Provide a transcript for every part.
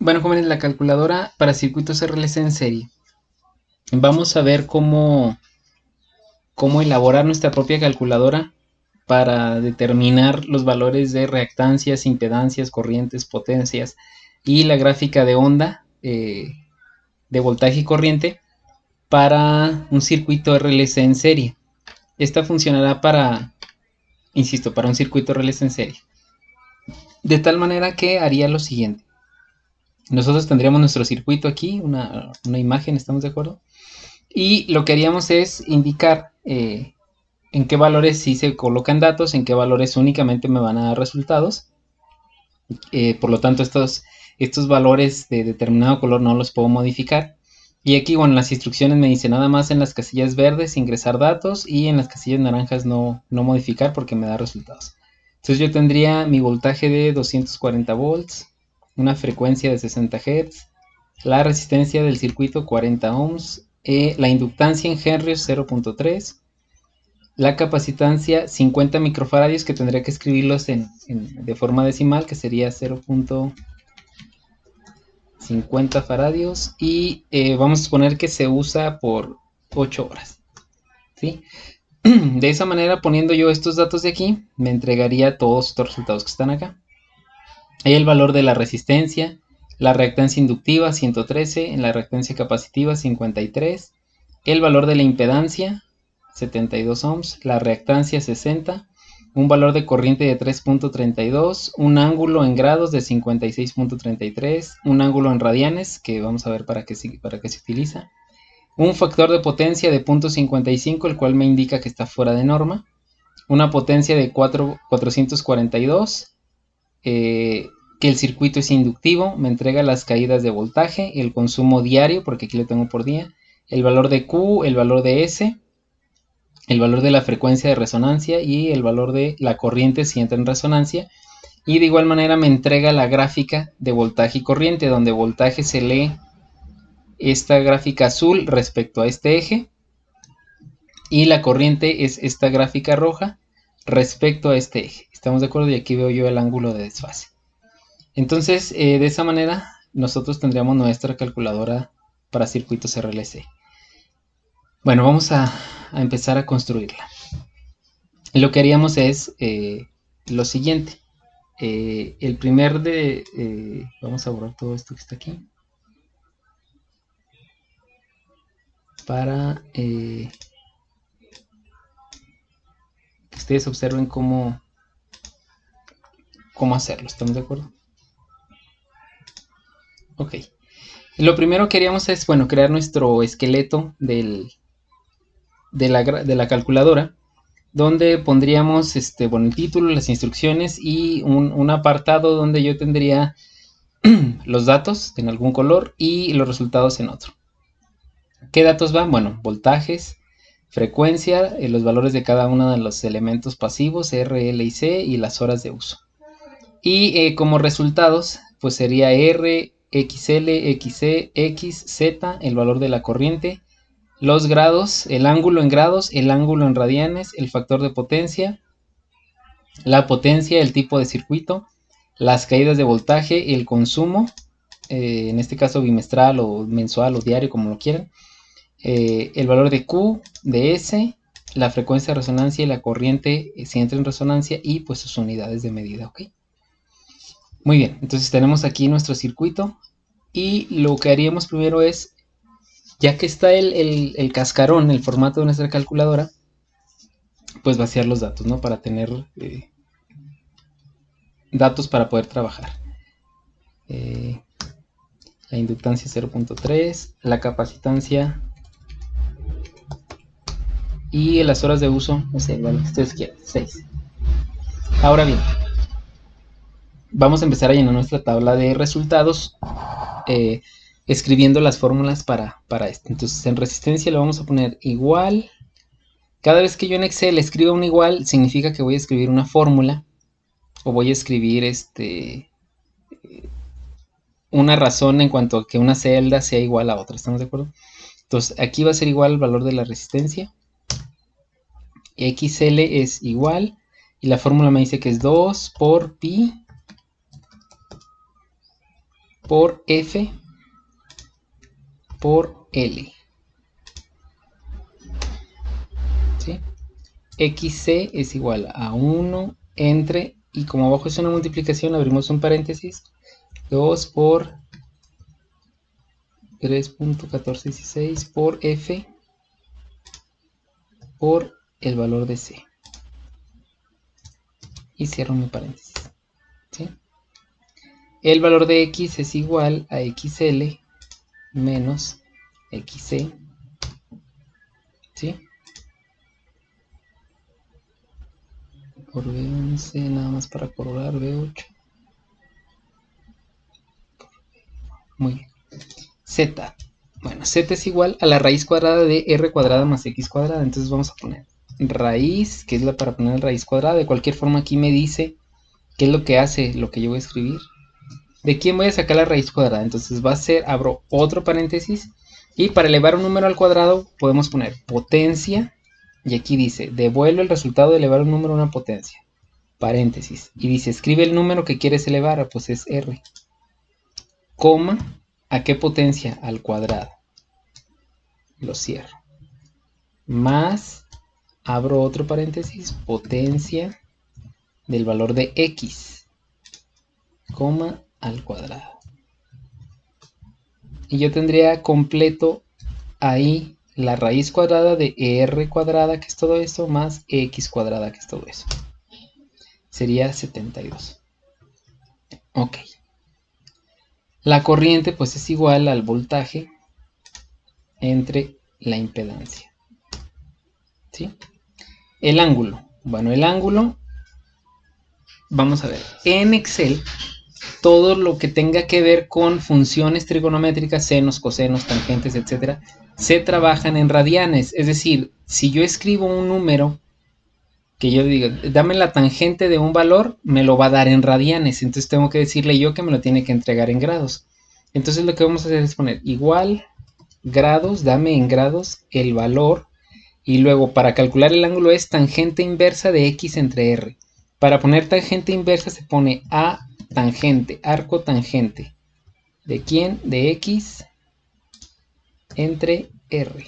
Bueno, jóvenes, la calculadora para circuitos RLC en serie. Vamos a ver cómo elaborar nuestra propia calculadora para determinar los valores de reactancias, impedancias, corrientes, potencias y la gráfica de onda de voltaje y corriente para un circuito RLC en serie. Esta funcionará insisto, para un circuito RLC en serie. De tal manera que haría lo siguiente. Nosotros tendríamos nuestro circuito aquí, una imagen, ¿estamos de acuerdo? Y lo que haríamos es indicar en qué valores sí se colocan datos, en qué valores únicamente me van a dar resultados. Por lo tanto, estos valores de determinado color no los puedo modificar. Y aquí, bueno, las instrucciones me dicen nada más en las casillas verdes ingresar datos y en las casillas naranjas no modificar porque me da resultados. Entonces yo tendría mi voltaje de 240 volts, una frecuencia de 60 Hz, la resistencia del circuito 40 ohms, la inductancia en Henry 0.3, la capacitancia 50 microfaradios que tendría que escribirlos de forma decimal, que sería 0.50 faradios, y vamos a suponer que se usa por 8 horas, ¿sí? De esa manera, poniendo yo estos datos de aquí, me entregaría todos estos resultados que están acá. El valor de la resistencia, la reactancia inductiva 113, en la reactancia capacitiva 53, el valor de la impedancia 72 ohms, la reactancia 60, un valor de corriente de 3.32, un ángulo en grados de 56.33, un ángulo en radianes, que vamos a ver para qué se utiliza, un factor de potencia de 0.55, el cual me indica que está fuera de norma, una potencia de 442, que el circuito es inductivo, me entrega las caídas de voltaje, el consumo diario, porque aquí lo tengo por día, el valor de Q, el valor de S, el valor de la frecuencia de resonancia y el valor de la corriente si entra en resonancia. Y de igual manera me entrega la gráfica de voltaje y corriente, donde voltaje se lee esta gráfica azul respecto a este eje y la corriente es esta gráfica roja respecto a este eje. ¿Estamos de acuerdo? Y aquí veo yo el ángulo de desfase. Entonces, de esa manera, nosotros tendríamos nuestra calculadora para circuitos RLC. Bueno, vamos a empezar a construirla. Lo que haríamos es lo siguiente. El primer de... vamos a borrar todo esto que está aquí. Para que ustedes observen cómo hacerlo. ¿Estamos de acuerdo? Ok. Lo primero que haríamos es, bueno, crear nuestro esqueleto de la calculadora, donde pondríamos bueno, el título, las instrucciones y un apartado donde yo tendría los datos en algún color y los resultados en otro. ¿Qué datos van? Bueno, voltajes, frecuencia, los valores de cada uno de los elementos pasivos, R, L y C, y las horas de uso. Y como resultados, pues sería R, XL, XC, X, Z, el valor de la corriente, los grados, el ángulo en grados, el ángulo en radianes, el factor de potencia, la potencia, el tipo de circuito, las caídas de voltaje, el consumo, en este caso bimestral o mensual o diario, como lo quieran, el valor de Q, de S, la frecuencia de resonancia y la corriente si entra en resonancia y pues sus unidades de medida, ¿ok? Muy bien, entonces tenemos aquí nuestro circuito y lo que haríamos primero es, ya que está el cascarón, el formato de nuestra calculadora, pues vaciar los datos, ¿no? Para tener datos para poder trabajar. La inductancia 0.3, la capacitancia y las horas de uso, no sé, vale, ustedes quieran, 6. Ahora bien, vamos a empezar a llenar nuestra tabla de resultados escribiendo las fórmulas para esto. Entonces en resistencia le vamos a poner igual. Cada vez que yo en Excel escriba un igual, significa que voy a escribir una fórmula o voy a escribir una razón en cuanto a que una celda sea igual a otra. ¿Estamos de acuerdo? Entonces aquí va a ser igual el valor de la resistencia. XL es igual. Y la fórmula me dice que es 2 por pi por F por L. ¿Sí? XC es igual a 1 entre, y como abajo es una multiplicación, abrimos un paréntesis, 2 por 3.1416 por F por el valor de C. Y cierro mi paréntesis. ¿Sí? El valor de X es igual a XL menos XC. ¿Sí? Por B11, nada más para corroborar, B8. Muy bien. Z. Bueno, Z es igual a la raíz cuadrada de R cuadrada más X cuadrada. Entonces vamos a poner raíz, que es la para poner raíz cuadrada. De cualquier forma aquí me dice qué es lo que hace lo que yo voy a escribir. ¿De quién voy a sacar la raíz cuadrada? Entonces va a ser, abro otro paréntesis, y para elevar un número al cuadrado podemos poner potencia, y aquí dice, devuelve el resultado de elevar un número a una potencia, paréntesis, y dice, escribe el número que quieres elevar, pues es R, coma, ¿a qué potencia? Al cuadrado, lo cierro, más, abro otro paréntesis, potencia del valor de X, coma, al cuadrado. Y yo tendría completo ahí la raíz cuadrada de R cuadrada, que es todo eso, más X cuadrada, que es todo eso. Sería 72. Ok. La corriente pues es igual al voltaje entre la impedancia. ¿Sí? El ángulo. Bueno, el ángulo, vamos a ver, en Excel todo lo que tenga que ver con funciones trigonométricas, senos, cosenos, tangentes, etcétera, se trabajan en radianes. Es decir, si yo escribo un número que yo diga, dame la tangente de un valor, me lo va a dar en radianes. Entonces tengo que decirle yo que me lo tiene que entregar en grados. Entonces lo que vamos a hacer es poner igual grados, dame en grados el valor. Y luego para calcular el ángulo es tangente inversa de X entre R. Para poner tangente inversa se pone A tangente, arco tangente. ¿De quién? De X entre R.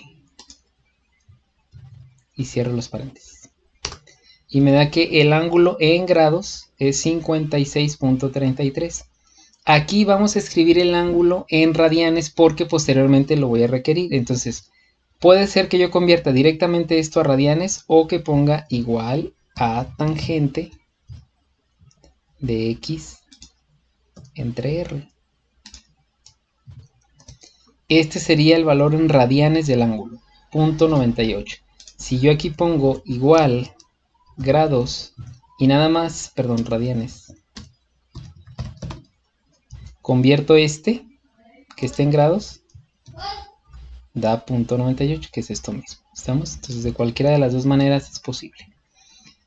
Y cierro los paréntesis. Y me da que el ángulo en grados es 56.33. Aquí vamos a escribir el ángulo en radianes porque posteriormente lo voy a requerir. Entonces, puede ser que yo convierta directamente esto a radianes o que ponga igual a tangente de X entre R. Este sería el valor en radianes del ángulo, 0.98. Si yo aquí pongo igual grados y nada más, perdón, radianes, convierto este, que está en grados, da 0.98, que es esto mismo. ¿Estamos? Entonces de cualquiera de las dos maneras es posible.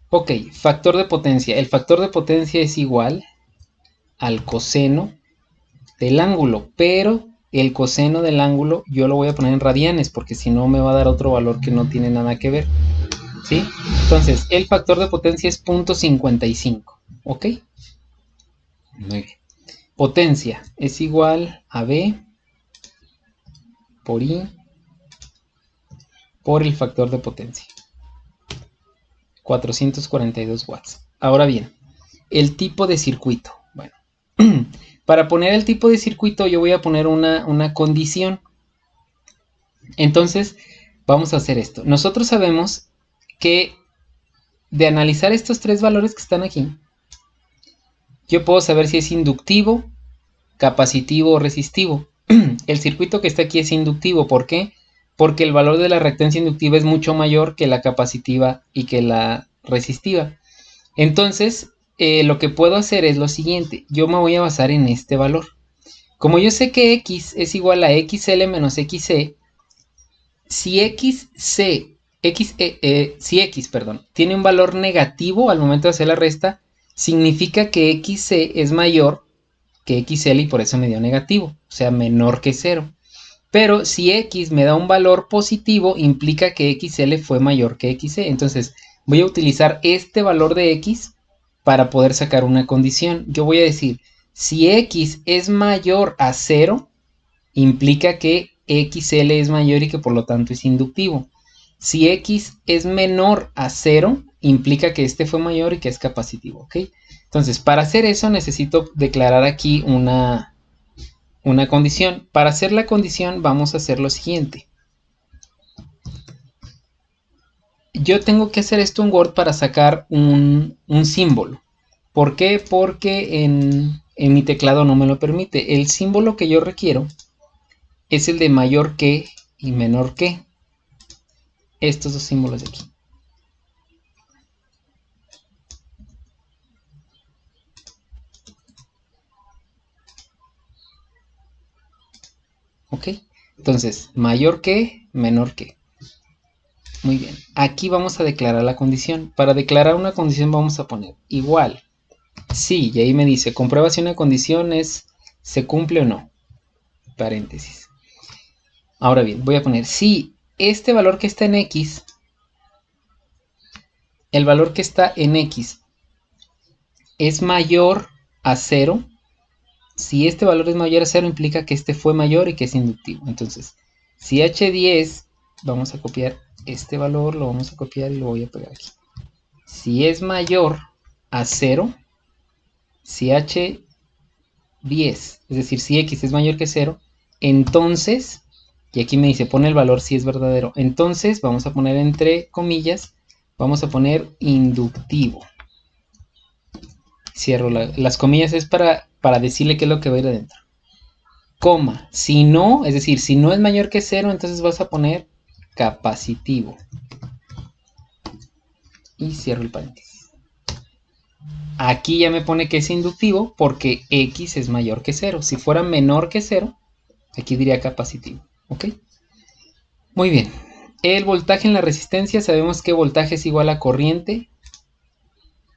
Ok, factor de potencia. El factor de potencia es igual al coseno del ángulo, pero el coseno del ángulo yo lo voy a poner en radianes porque si no me va a dar otro valor que no tiene nada que ver. ¿Sí? Entonces, el factor de potencia es 0.55. ¿Ok? Muy bien. Potencia es igual a B por I por el factor de potencia. 442 watts. Ahora bien, el tipo de circuito. Bueno, para poner el tipo de circuito yo voy a poner una condición. Entonces, vamos a hacer esto. Nosotros sabemos que de analizar estos tres valores que están aquí, yo puedo saber si es inductivo, capacitivo o resistivo. El circuito que está aquí es inductivo. ¿Por qué? Porque el valor de la reactancia inductiva es mucho mayor que la capacitiva y que la resistiva. Entonces, lo que puedo hacer es lo siguiente. Yo me voy a basar en este valor. Como yo sé que X es igual a XL menos XC, si X tiene un valor negativo al momento de hacer la resta, significa que XC es mayor que XL y por eso me dio negativo, o sea, menor que 0. Pero si X me da un valor positivo, implica que XL fue mayor que XC. Entonces voy a utilizar este valor de X para poder sacar una condición. Yo voy a decir, Si X es mayor a 0, implica que XL es mayor y que por lo tanto es inductivo. Si X es menor a 0, implica que este fue mayor y que es capacitivo, ¿ok? Entonces, para hacer eso necesito declarar aquí una condición. Para hacer la condición vamos a hacer lo siguiente. Yo tengo que hacer esto en Word para sacar un símbolo. ¿Por qué? Porque en mi teclado no me lo permite. El símbolo que yo requiero es el de mayor que y menor que. Estos dos símbolos de aquí. ¿Ok? Entonces, mayor que, menor que. Muy bien. Aquí vamos a declarar la condición. Para declarar una condición vamos a poner igual. Sí, y ahí me dice, comprueba si una condición se cumple o no. Paréntesis. Ahora bien, voy a poner si este valor que está en X, el valor que está en X es mayor a 0, si este valor es mayor a 0 implica que este fue mayor y que es inductivo. Entonces, si H10, vamos a copiar este valor, lo vamos a copiar y lo voy a pegar aquí. Si es mayor a 0, si H10, es decir, si X es mayor que 0, entonces, y aquí me dice pone el valor si es verdadero, entonces vamos a poner entre comillas, vamos a poner inductivo. Cierro las comillas, es para decirle qué es lo que va a ir adentro. Coma, si no, es decir, si no es mayor que 0, entonces vas a poner capacitivo. Y cierro el paréntesis. Aquí ya me pone que es inductivo porque X es mayor que 0. Si fuera menor que 0, aquí diría capacitivo. ¿Ok? Muy bien. El voltaje en la resistencia, sabemos que voltaje es igual a corriente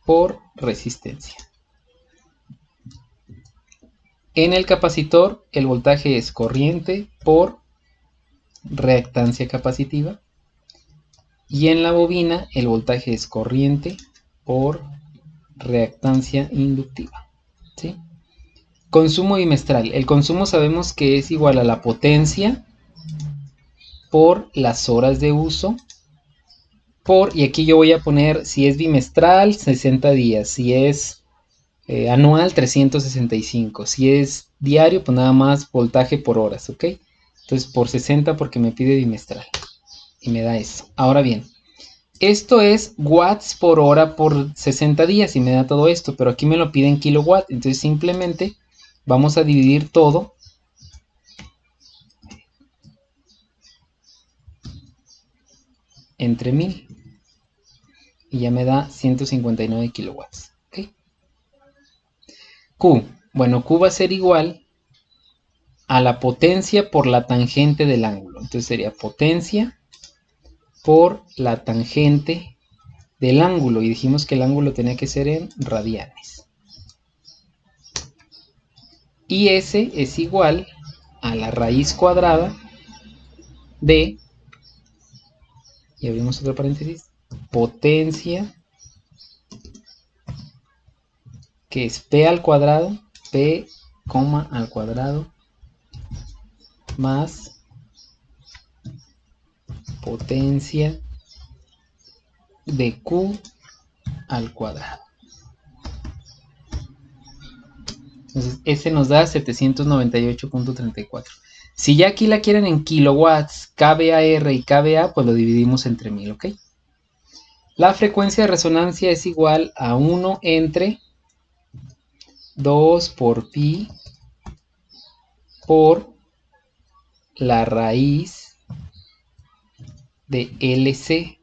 por resistencia. En el capacitor, el voltaje es corriente por reactancia capacitiva. Y en la bobina, el voltaje es corriente por reactancia inductiva. ¿Sí? Consumo bimestral. El consumo sabemos que es igual a la potencia por las horas de uso y aquí yo voy a poner si es bimestral 60 días, si es anual 365, si es diario pues nada más voltaje por horas, ¿ok? Entonces por 60 porque me pide bimestral y me da eso. Ahora bien, esto es watts por hora por 60 días y me da todo esto, pero aquí me lo pide en kilowatt, entonces simplemente vamos a dividir todo entre 1000 y ya me da 159 kilowatts. ¿Okay? Q, bueno, Q va a ser igual a la potencia por la tangente del ángulo. Entonces sería potencia por la tangente del ángulo. Y dijimos que el ángulo tenía que ser en radianes. Y S es igual a la raíz cuadrada de, y abrimos otro paréntesis, potencia, que es P al cuadrado, P, al cuadrado, más potencia de Q al cuadrado. Entonces, ese nos da 798.34. Si ya aquí la quieren en kilowatts, kVAR y kVA, pues lo dividimos entre 1000, ¿ok? La frecuencia de resonancia es igual a 1 entre 2 por pi por la raíz de LC.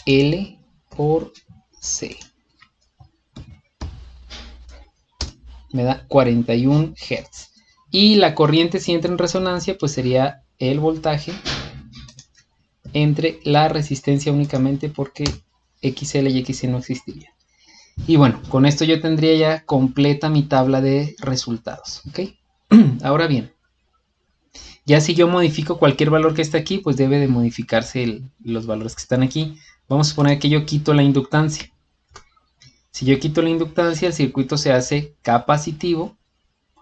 L por C. Me da 41 Hz. Y la corriente si entra en resonancia, pues sería el voltaje entre la resistencia únicamente porque XL y XC no existiría. Y bueno, con esto yo tendría ya completa mi tabla de resultados. ¿Ok? Ahora bien, ya si yo modifico cualquier valor que esté aquí, pues debe de modificarse los valores que están aquí. Vamos a suponer que yo quito la inductancia. Si yo quito la inductancia, el circuito se hace capacitivo.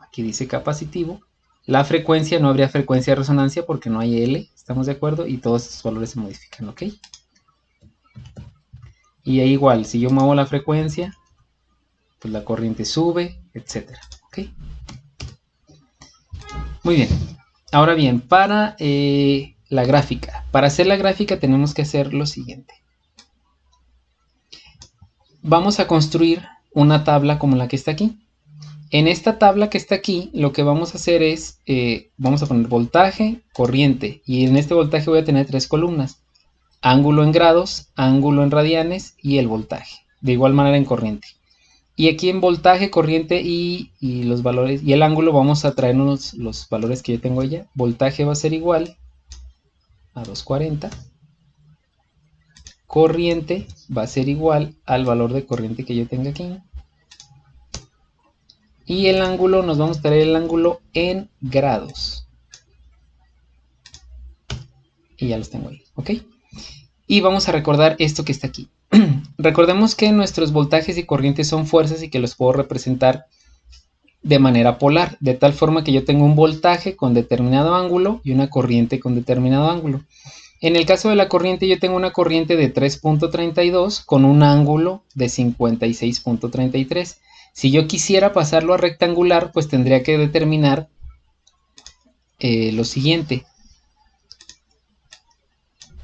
Aquí dice capacitivo. La frecuencia, no habría frecuencia de resonancia porque no hay L, ¿estamos de acuerdo? Y todos estos valores se modifican, ¿ok? Y ahí igual, si yo muevo la frecuencia, pues la corriente sube, etcétera, ¿ok? Muy bien. Ahora bien, para la gráfica. Para hacer la gráfica tenemos que hacer lo siguiente. Vamos a construir una tabla como la que está aquí. En esta tabla que está aquí, lo que vamos a hacer es, vamos a poner voltaje, corriente, y en este voltaje voy a tener 3 columnas. Ángulo en grados, ángulo en radianes y el voltaje. De igual manera en corriente. Y aquí en voltaje, corriente y los valores, y el ángulo vamos a traernos los valores que yo tengo allá. Voltaje va a ser igual a 240. Corriente va a ser igual al valor de corriente que yo tenga aquí. Y el ángulo, nos vamos a traer el ángulo en grados. Y ya los tengo ahí, ¿ok? Y vamos a recordar esto que está aquí. Recordemos que nuestros voltajes y corrientes son fuerzas y que los puedo representar de manera polar, de tal forma que yo tengo un voltaje con determinado ángulo y una corriente con determinado ángulo. En el caso de la corriente, yo tengo una corriente de 3.32 con un ángulo de 56.33. Si yo quisiera pasarlo a rectangular, pues tendría que determinar lo siguiente.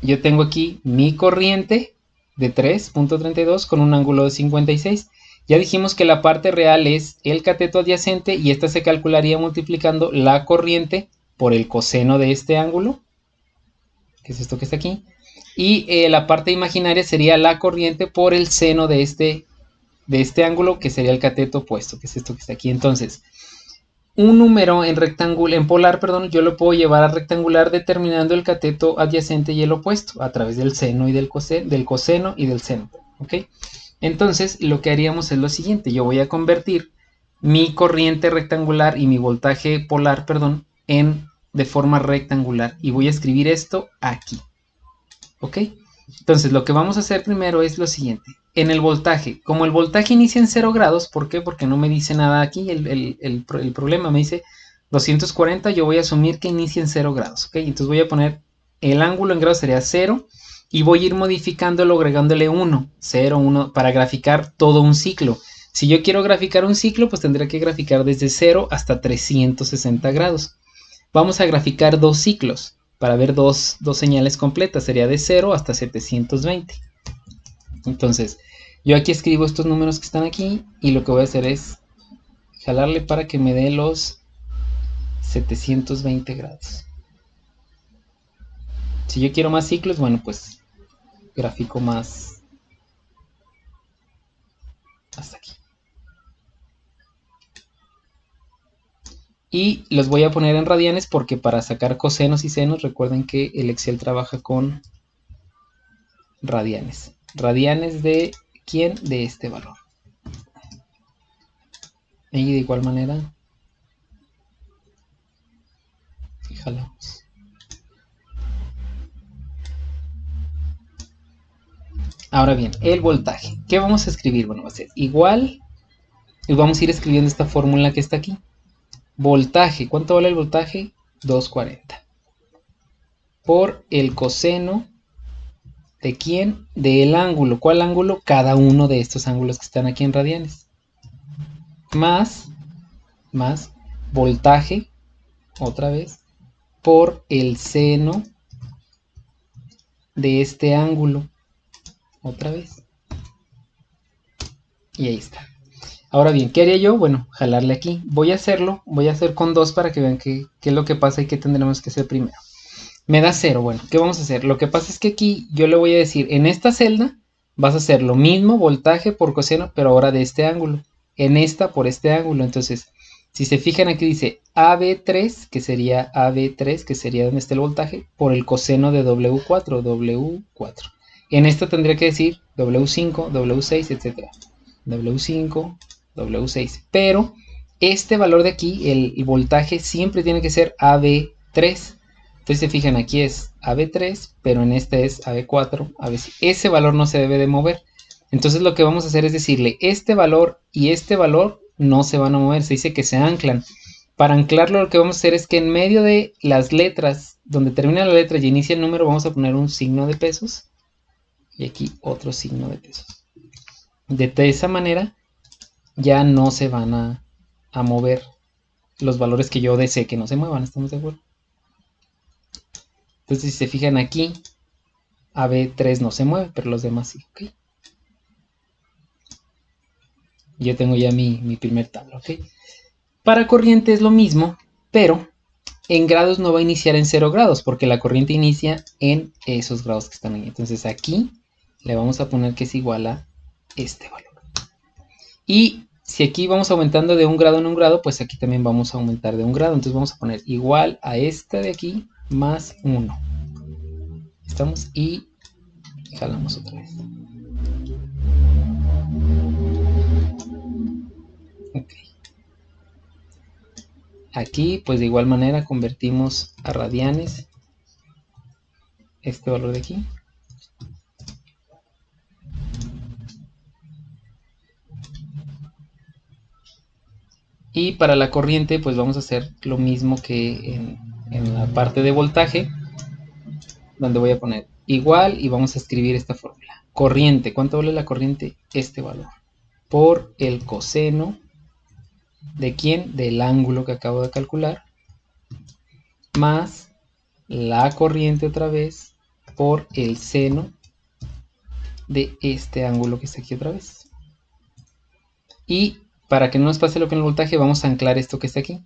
Yo tengo aquí mi corriente de 3.32 con un ángulo de 56. Ya dijimos que la parte real es el cateto adyacente y esta se calcularía multiplicando la corriente por el coseno de este ángulo, que es esto que está aquí. Y la parte imaginaria sería la corriente por el seno de este ángulo, que sería el cateto opuesto, que es esto que está aquí. Entonces, un número en polar, yo lo puedo llevar a rectangular determinando el cateto adyacente y el opuesto a través del seno y del coseno y del seno, ¿ok? Entonces, lo que haríamos es lo siguiente. Yo voy a convertir mi corriente rectangular y mi voltaje polar, de forma rectangular. Y voy a escribir esto aquí, ¿ok? Entonces, lo que vamos a hacer primero es lo siguiente. En el voltaje, como el voltaje inicia en 0 grados, ¿por qué? Porque no me dice nada aquí, el problema me dice 240, yo voy a asumir que inicia en 0 grados, ¿ok? Entonces voy a poner el ángulo en grados sería 0 y voy a ir modificándolo agregándole 1, 0, 1, para graficar todo un ciclo. Si yo quiero graficar un ciclo, pues tendré que graficar desde 0 hasta 360 grados. Vamos a graficar dos ciclos para ver dos señales completas, sería de 0 hasta 720. Entonces, yo aquí escribo estos números que están aquí y lo que voy a hacer es jalarle para que me dé los 720 grados. Si yo quiero más ciclos, bueno, pues grafico más hasta aquí. Y los voy a poner en radianes porque para sacar cosenos y senos, recuerden que el Excel trabaja con radianes. ¿Radianes de quién? De este valor. Y de igual manera, jalamos. Ahora bien, el voltaje. ¿Qué vamos a escribir? Bueno, va a ser igual. Y vamos a ir escribiendo esta fórmula que está aquí. Voltaje. ¿Cuánto vale el voltaje? 240. Por el coseno. ¿De quién? Del ángulo. ¿Cuál ángulo? Cada uno de estos ángulos que están aquí en radianes. Más voltaje, otra vez, por el seno de este ángulo, otra vez. Y ahí está. Ahora bien, ¿qué haría yo? Bueno, jalarle aquí. Voy a hacer con 2 para que vean qué es lo que pasa y qué tendremos que hacer primero. Me da 0, bueno, ¿qué vamos a hacer? Lo que pasa es que aquí yo le voy a decir, en esta celda vas a hacer lo mismo, voltaje por coseno, pero ahora de este ángulo. En esta por este ángulo. Entonces, si se fijan aquí dice AB3, que sería donde está el voltaje, por el coseno de W4. En esta tendría que decir W5, W6, etc. W5, W6. Pero este valor de aquí, el voltaje, siempre tiene que ser AB3. Entonces se fijan, aquí es AB3, pero en este es AB4, AB6. Ese valor no se debe de mover. Entonces lo que vamos a hacer es decirle, este valor y este valor no se van a mover, se dice que se anclan. Para anclarlo lo que vamos a hacer es que en medio de las letras, donde termina la letra y inicia el número, vamos a poner un signo de pesos. Y aquí otro signo de pesos. De esa manera ya no se van a mover los valores que yo desee que no se muevan, ¿estamos de acuerdo? Entonces si se fijan aquí, AB3 no se mueve, pero los demás sí, ¿ok? Yo tengo ya mi primer tabla, ¿ok? Para corriente es lo mismo, pero en grados no va a iniciar en 0 grados, porque la corriente inicia en esos grados que están ahí. Entonces aquí le vamos a poner que es igual a este valor. Y si aquí vamos aumentando de 1 grado en 1 grado, pues aquí también vamos a aumentar de 1 grado. Entonces vamos a poner igual a esta de aquí más 1. Estamos y jalamos otra vez. Ok. Aquí pues de igual manera convertimos a radianes este valor de aquí. Y para la corriente pues vamos a hacer lo mismo que en la parte de voltaje, donde voy a poner igual y vamos a escribir esta fórmula. Corriente, ¿cuánto vale la corriente? Este valor. Por el coseno de quién? Del ángulo que acabo de calcular, más la corriente otra vez por el seno de este ángulo que está aquí otra vez. Y para que no nos pase lo que en el voltaje, vamos a anclar esto que está aquí.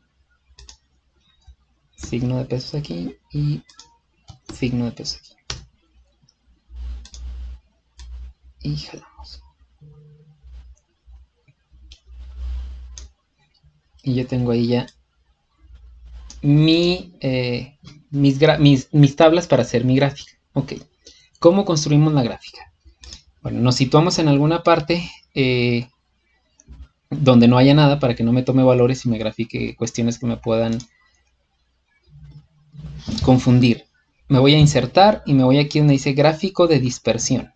Signo de pesos aquí y signo de pesos aquí. Y jalamos. Y yo tengo ahí ya mis tablas para hacer mi gráfica. Ok. ¿Cómo construimos la gráfica? Bueno, nos situamos en alguna parte donde no haya nada para que no me tome valores y me grafique cuestiones que me puedan confundir. Me voy a insertar y me voy aquí donde dice gráfico de dispersión.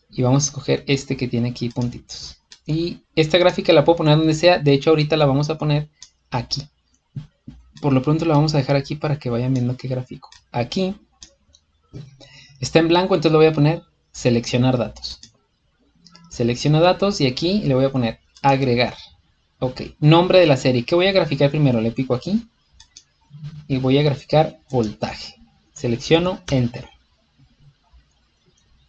Y vamos a escoger este que tiene aquí puntitos. Y esta gráfica la puedo poner donde sea. De hecho, ahorita la vamos a poner aquí. Por lo pronto la vamos a dejar aquí para que vayan viendo qué gráfico. Aquí está en blanco, entonces lo voy a poner seleccionar datos. Selecciono datos y aquí le voy a poner agregar. Ok, nombre de la serie. ¿Qué voy a graficar primero? Le pico aquí y voy a graficar voltaje. Selecciono Enter.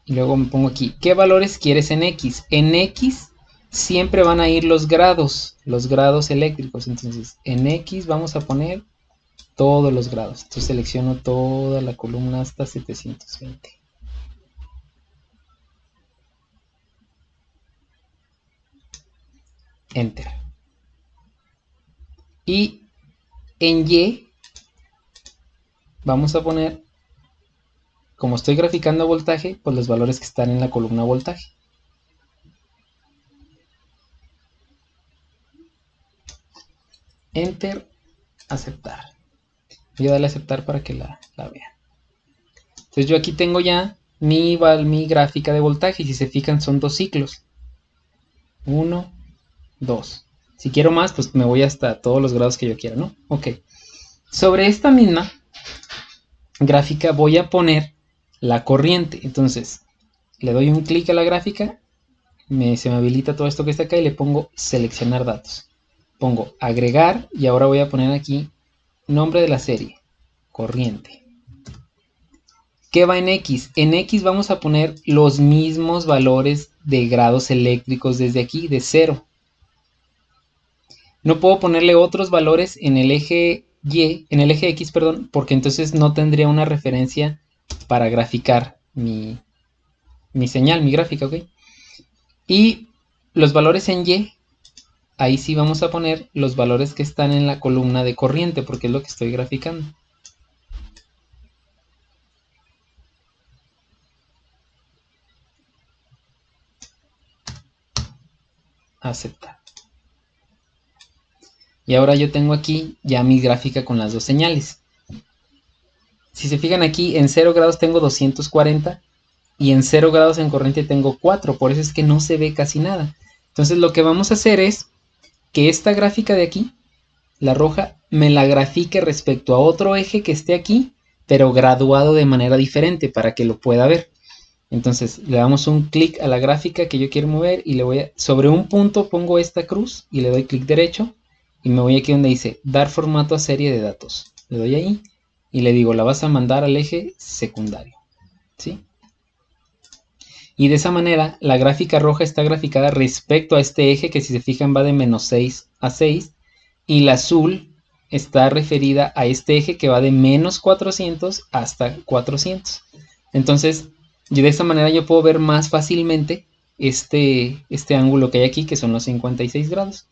Y luego me pongo aquí, ¿qué valores quieres en X? En X siempre van a ir los grados eléctricos. Entonces, en X vamos a poner todos los grados. Entonces selecciono toda la columna hasta 720. Enter. Y en Y vamos a poner, como estoy graficando voltaje, pues los valores que están en la columna voltaje. Enter, aceptar. Voy a darle a aceptar para que la vean. Entonces yo aquí tengo ya mi gráfica de voltaje. Y si se fijan son 2 ciclos. 1, 2. Si quiero más, pues me voy hasta todos los grados que yo quiera, ¿no? Ok. Sobre esta misma gráfica voy a poner la corriente. Entonces le doy un clic a la gráfica. Se me habilita todo esto que está acá y le pongo seleccionar datos. Pongo agregar y ahora voy a poner aquí nombre de la serie, corriente. ¿Qué va en X? En X vamos a poner los mismos valores de grados eléctricos desde aquí, de 0. No puedo ponerle otros valores en el eje Y, en el eje X, perdón, porque entonces no tendría una referencia para graficar mi señal, mi gráfica, ¿ok? Y los valores en Y, ahí sí vamos a poner los valores que están en la columna de corriente, porque es lo que estoy graficando. Aceptar. Y ahora yo tengo aquí ya mi gráfica con las 2 señales. Si se fijan aquí, en 0 grados tengo 240 y en 0 grados en corriente tengo 4, por eso es que no se ve casi nada. Entonces lo que vamos a hacer es que esta gráfica de aquí, la roja, me la grafique respecto a otro eje que esté aquí, pero graduado de manera diferente para que lo pueda ver. Entonces le damos un clic a la gráfica que yo quiero mover y le voy a, sobre un punto pongo esta cruz y le doy clic derecho y me voy aquí donde dice dar formato a serie de datos. Le doy ahí y le digo la vas a mandar al eje secundario, ¿sí? Y de esa manera la gráfica roja está graficada respecto a este eje que si se fijan va de menos 6 a 6 y la azul está referida a este eje que va de menos 400 hasta 400. Entonces, de esta manera yo puedo ver más fácilmente este ángulo que hay aquí, que son los 56 grados.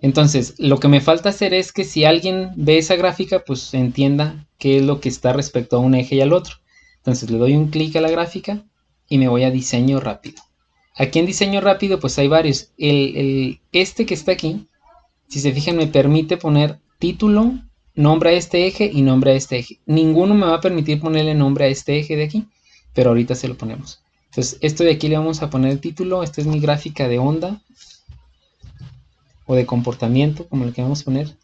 Entonces, lo que me falta hacer es que si alguien ve esa gráfica, pues entienda qué es lo que está respecto a un eje y al otro. Entonces, le doy un clic a la gráfica y me voy a diseño rápido. Aquí en diseño rápido, pues hay varios. Este que está aquí, si se fijan, me permite poner título, nombre a este eje y nombre a este eje. Ninguno me va a permitir ponerle nombre a este eje de aquí, pero ahorita se lo ponemos. Entonces, esto de aquí le vamos a poner el título. Esta es mi gráfica de onda o de comportamiento, como le queramos poner.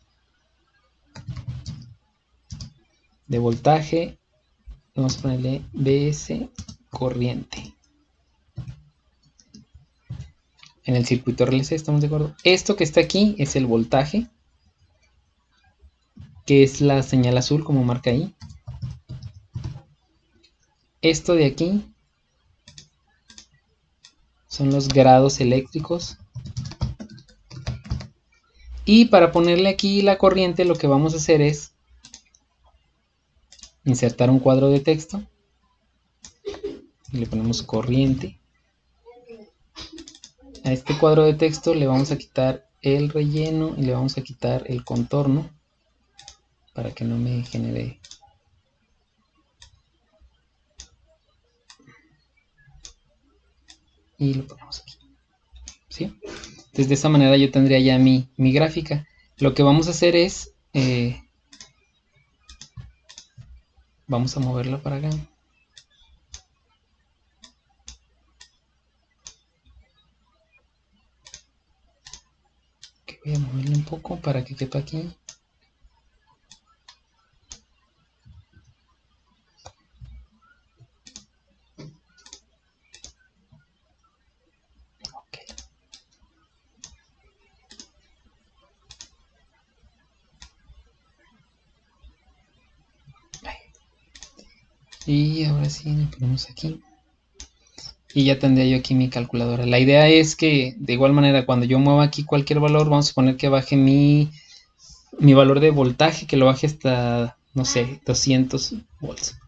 De voltaje, vamos a ponerle BS corriente. En el circuito RLC, ¿estamos de acuerdo? Esto que está aquí es el voltaje, que es la señal azul como marca ahí. Esto de aquí son los grados eléctricos. Y para ponerle aquí la corriente, lo que vamos a hacer es insertar un cuadro de texto. Y le ponemos corriente. A este cuadro de texto le vamos a quitar el relleno y le vamos a quitar el contorno para que no me genere. Y lo ponemos aquí, ¿sí? Entonces de esta manera yo tendría ya mi gráfica. Lo que vamos a hacer es vamos a moverla para acá. Voy a moverla un poco para que quepa aquí. Y ahora sí, lo ponemos aquí. Y ya tendría yo aquí mi calculadora. La idea es que de igual manera cuando yo mueva aquí cualquier valor, vamos a poner que baje mi valor de voltaje, que lo baje hasta, no sé, 200 volts.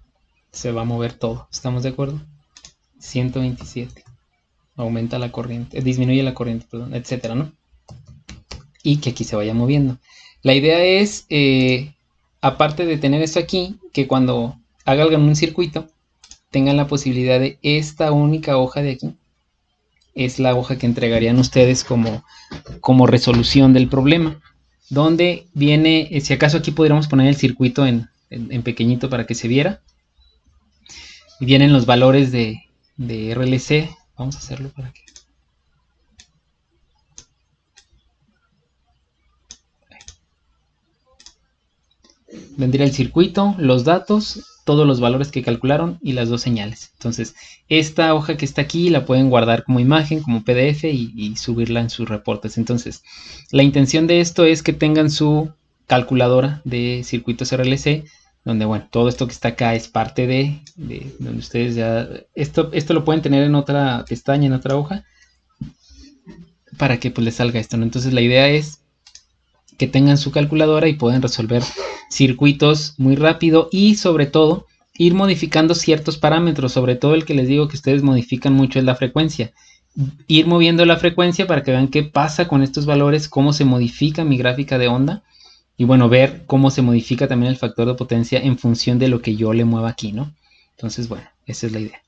Se va a mover todo, ¿estamos de acuerdo? 127. Aumenta la corriente, disminuye la corriente, perdón, etcétera, ¿no? Y que aquí se vaya moviendo. La idea es, aparte de tener esto aquí, que cuando hagan un circuito, tengan la posibilidad de esta única hoja de aquí. Es la hoja que entregarían ustedes como resolución del problema. Donde viene, si acaso aquí podríamos poner el circuito en pequeñito para que se viera. Y vienen los valores de RLC. Vamos a hacerlo para que... Vendría el circuito, los datos, todos los valores que calcularon y las dos señales. Entonces, esta hoja que está aquí la pueden guardar como imagen, como PDF y subirla en sus reportes. Entonces, la intención de esto es que tengan su calculadora de circuitos RLC, donde, bueno, todo esto que está acá es parte de donde ustedes ya... Esto lo pueden tener en otra pestaña, en otra hoja, para que pues les salga esto, ¿no? Entonces, la idea es que tengan su calculadora y puedan resolver circuitos muy rápido y sobre todo ir modificando ciertos parámetros, sobre todo el que les digo que ustedes modifican mucho es la frecuencia. Ir moviendo la frecuencia para que vean qué pasa con estos valores, cómo se modifica mi gráfica de onda y bueno, ver cómo se modifica también el factor de potencia en función de lo que yo le mueva aquí, ¿no? Entonces, bueno, esa es la idea.